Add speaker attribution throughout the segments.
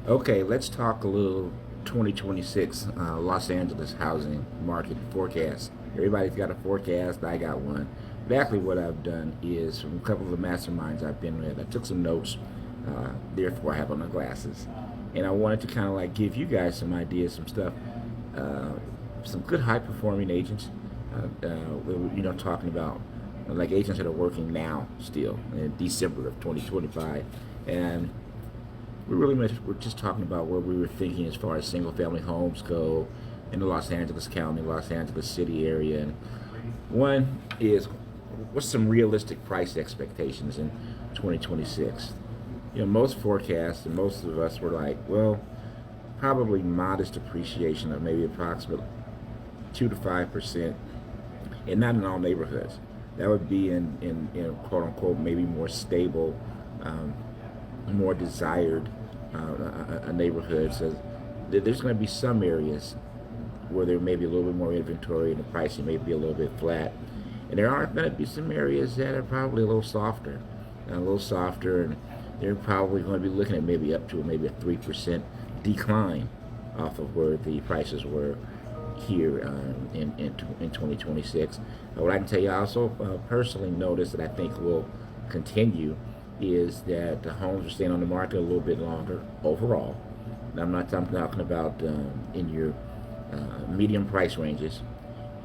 Speaker 1: Okay, let's talk a little 2026 Los Angeles housing market forecast. Everybody's got a forecast. I got one. Exactly what I've done is from a couple of the masterminds I've been with, I took some notes. Therefore, I have on my glasses. And I wanted to kind of like give you guys some ideas, some stuff, uh, some good high performing agents. Talking about like agents that are working now still in December of 2025. And we're just talking about where we were thinking as far as single family homes go in the Los Angeles County, Los Angeles City area. And one is what's some realistic price expectations in 2026? Most forecasts and most of us were like, well, probably modest appreciation of maybe approximately 2 to 5%, and not in all neighborhoods. That would be in quote unquote maybe more stable, um, more desired neighborhoods. So there's going to be some areas where there may be a little bit more inventory and the pricing may be a little bit flat. And there are going to be some areas that are probably and they're probably going to be looking at maybe up to maybe a 3% decline off of where the prices were here in 2026. What I can tell you, I also personally noticed that I think will continue is that the homes are staying on the market a little bit longer overall. Now, I'm talking about in your medium price ranges,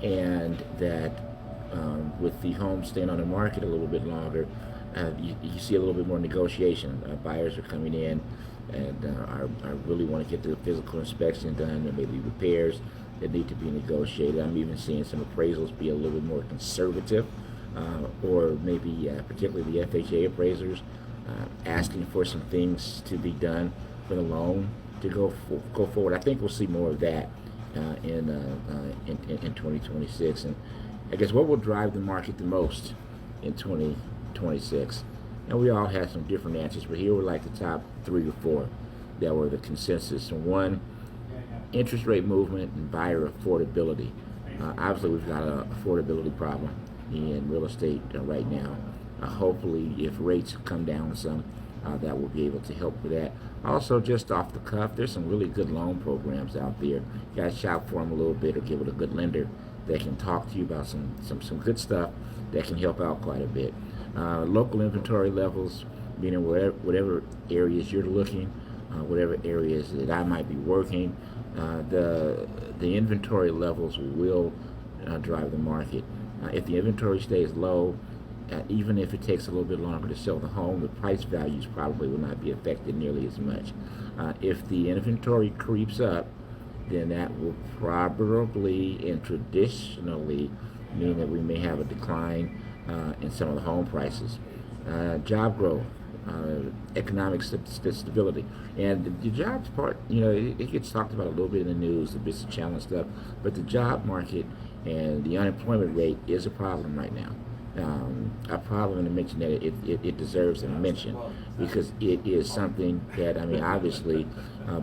Speaker 1: and that with the homes staying on the market a little bit longer, you see a little bit more negotiation. Buyers are coming in and I really want to get the physical inspection done and maybe repairs that need to be negotiated. I'm even seeing some appraisals be a little bit more conservative, or maybe particularly the FHA appraisers asking for some things to be done for the loan to go forward. I think we'll see more of that in 2026. And I guess what will drive the market the most in 2026? And we all had some different answers, but here were like the top 3 or 4 that were the consensus. And one, interest rate movement and buyer affordability. Obviously, we've got an affordability problem in real estate right now. Hopefully, if rates come down some, that will be able to help with that. Also, just off the cuff, there's some really good loan programs out there. You guys shop for them a little bit or give it a good lender that can talk to you about some good stuff that can help out quite a bit. Local inventory levels, meaning whatever areas you're looking, whatever areas that I might be working, the inventory levels will drive the market. If the inventory stays low, even if it takes a little bit longer to sell the home, the price values probably will not be affected nearly as much. If the inventory creeps up, then that will probably and traditionally mean that we may have a decline in some of the home prices. Job growth, economic stability, and the jobs part. It gets talked about a little bit in the news, the business challenge stuff, but the job market and the unemployment rate is a problem right now. A problem, and to mention that it deserves a mention because it is something that, I mean, obviously,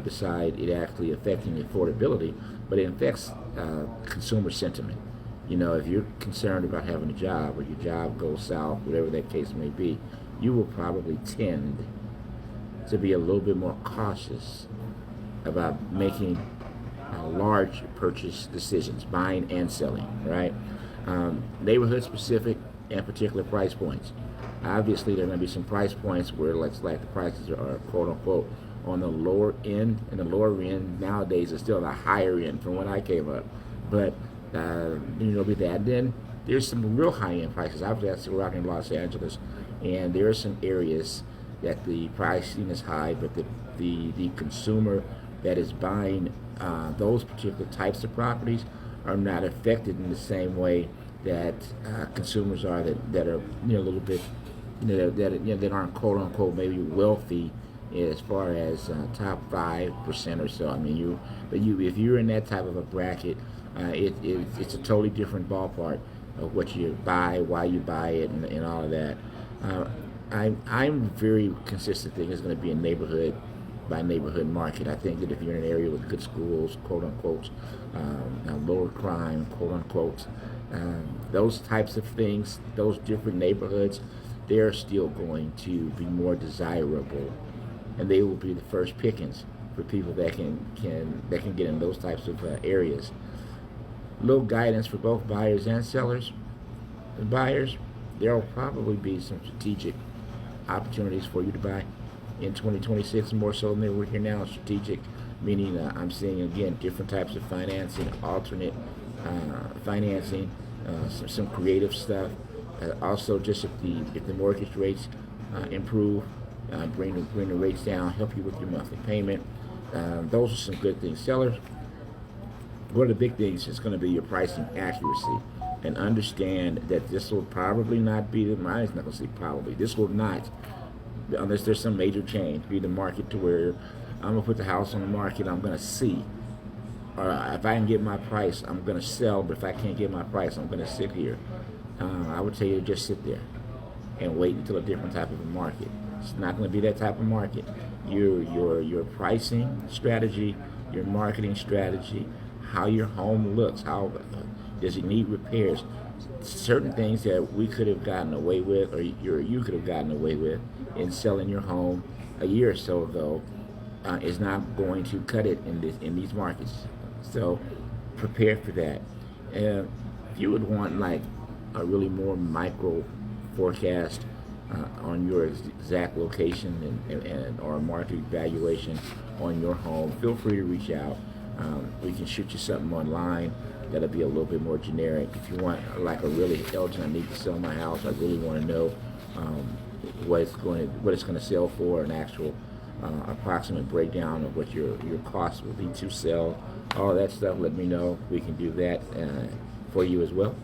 Speaker 1: beside it actually affecting affordability, but it affects consumer sentiment. If you're concerned about having a job or your job goes south, whatever that case may be, you will probably tend to be a little bit more cautious about making large purchase decisions, buying and selling, right? Neighborhood specific and particular price points. Obviously, there are going to be some price points where, like the prices are quote unquote on the lower end, and the lower end nowadays is still the higher end from when I came up. But with that, then there's some real high end prices. Obviously, we're out in Los Angeles, and there are some areas that the pricing is high, but the consumer that is buying those particular types of properties are not affected in the same way that consumers are that are a little bit that aren't quote unquote maybe wealthy as far as top 5% or so. I mean, if you're in that type of a bracket, it's a totally different ballpark of what you buy, why you buy it, and all of that. I'm very consistent think it's going to be a neighborhood by neighborhood market. I think that if you're in an area with good schools, quote unquote, lower crime, quote unquote, those types of things, those different neighborhoods, they're still going to be more desirable, and they will be the first pickings for people that can get in those types of areas. Little guidance for both buyers and sellers. The buyers, there will probably be some strategic opportunities for you to buy in 2026, more so than we're here now. Strategic, meaning I'm seeing again different types of financing, alternate financing, some creative stuff. Also, just if the mortgage rates improve, bring the rates down, help you with your monthly payment. Those are some good things. Sellers, one of the big things is going to be your pricing accuracy, and understand that this will probably not be I'm not going to say probably. This will not, unless there's some major change, be the market to where I'm going to put the house on the market. I'm going to see, or if I can get my price, I'm going to sell. But if I can't get my price, I'm going to sit here. I would tell you to just sit there and wait until a different type of a market. It's not going to be that type of market. Your pricing strategy, your marketing strategy, how your home looks, how does it need repairs, certain things that we could have gotten away with, or you could have gotten away with in selling your home a year or so ago, is not going to cut it in these markets. So prepare for that. If you would want like a really more micro forecast on your exact location and or market evaluation on your home, feel free to reach out. We can shoot you something online that'll be a little bit more generic. If you want like a really Elgin, I need to sell my house, I really want to know what it's going to sell for, an actual approximate breakdown of what your cost will be to sell, all that stuff, let me know. We can do that for you as well.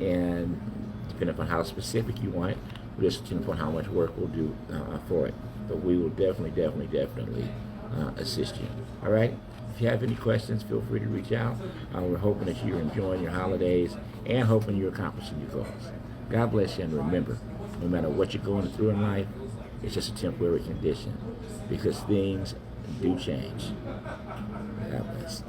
Speaker 1: And depending upon how specific you want it, just depending upon how much work we'll do for it. But we will definitely assist you. All right? If you have any questions, feel free to reach out. We're hoping that you're enjoying your holidays and hoping you're accomplishing your goals. God bless you, and remember, no matter what you're going through in life, it's just a temporary condition, because things do change. God bless.